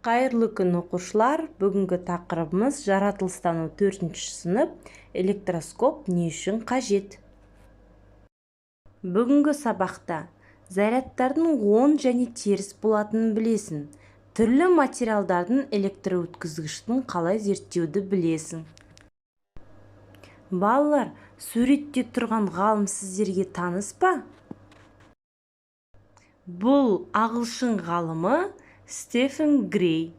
Қайырлы күн оқушылар, бүгінгі тақырыбымыз жаратылыстану 4-ші сынып, электроскоп не үшін қажет? Бүгінгі сабақта зарядтардың оң және теріс болатынын білесің. Түрлі материалдардың электроөткізгіштігін қалай зерттеуді білесің. Балалар, суретте тұрған ғалым сіздерге таныс па? Бұл ағылшын ғалымы Стефен Грей.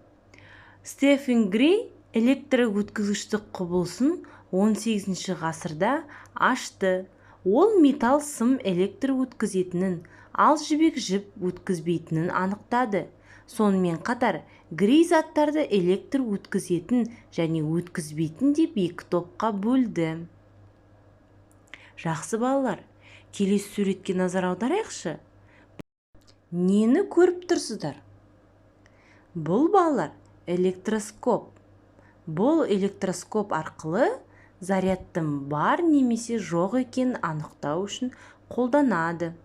Стефен Грей электроөткізгіштік құбылысын 18-ші ғасырда ашты. Ол металл сым электр өткізетінін, ал жібек жіп өткізбейтінін анықтады. Сонымен қатар, Грей заттарды электр өткізетін және өткізбейтін деп екі топқа бөлді. Жақсы балалар, келесі суретке назар аударайықшы. Нені көріп тұрсыздар? Бұл балалар электроскоп. Бұл электроскоп арқылы зарядтың бар немесе жоқ екенін анықтау үшін қолданады.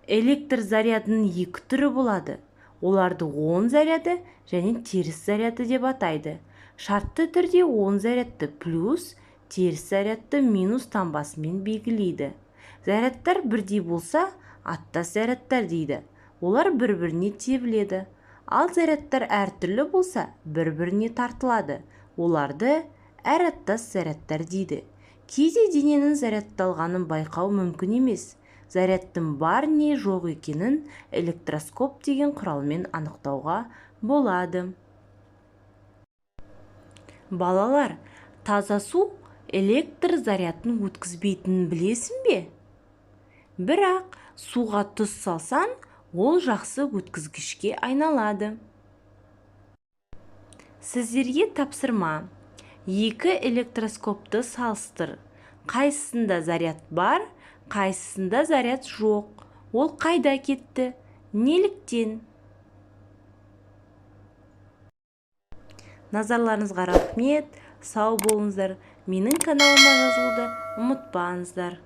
Электр зарядының екі түрі болады. Оларды оң заряды және теріс заряды деп атайды. Шартты түрде оң зарядты плюс, теріс зарядты минус таңбасымен белгілейді. Зарядтар бірдей болса, аттас зарядтар дейді. Олар бір-біріне тебіледі. Ал зарядтар әртүрлі болса, бір-біріне тартылады. Оларды әр аттас зарядтар дейді. Кейде дененің зарядталғанын байқау мүмкін емес. Зарядтың бар не жоқ екенін электроскоп деген құралмен анықтауға болады. Балалар, таза су электр зарядын өткізбейтінін білесің бе? Бірақ суға тұз салсан, ол жақсы өткізгішке айналады. Сіздерге тапсырма. Екі электроскопты салыстыр. Қайсысында заряд бар, қайсысында заряд жоқ. Ол қайда кетті? Неліктен? Назарларыңызға рахмет. Сау болыңыздар. Менің каналыма жазылуды ұмытпаңыздар.